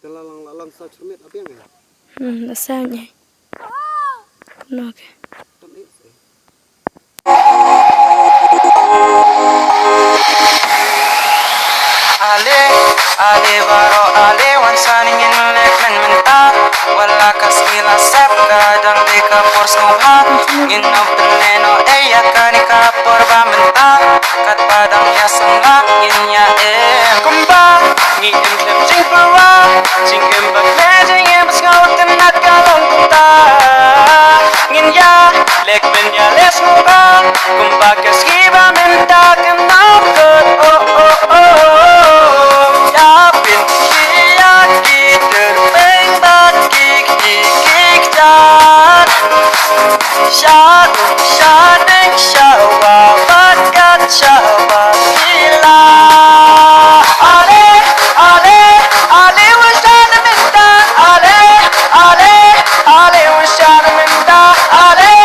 Lang sao cermet apa yang ya? Rasanya. Kuno ke. Ale baro ale wansani min lek men menta wala kasila sep kadang deka por snobha in no pleno eya kanika por ba menta kat padang ya sanga in ya kumba ni em tem jing pawa jing em ba jing em scout tem nat kalong kunta ngin ya lek men ya les muka kumba keskiba menta kenau good oh Shading shawa bakat shawa gila ale ale washana minta ale washana minta ale washana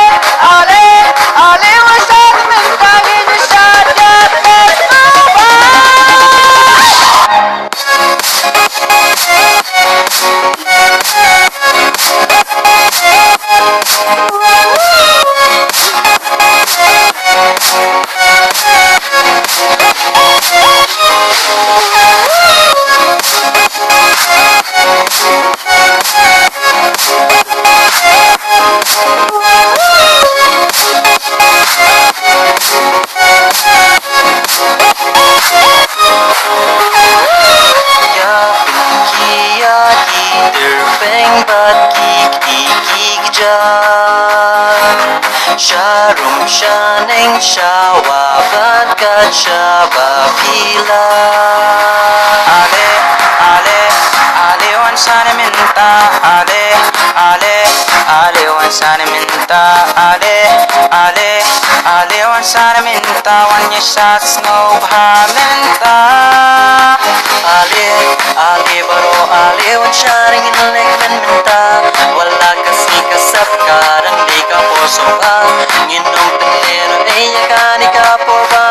minta gini shadya Sharum shaning shawa bakat shaba pila ale wansana minta ale wansana minta ale wansana minta wanya shots no bhamenta ale baro ale wansana ginlek men minta wala kasi kasap karang di ka poso ka nginong tenero eya kanika porba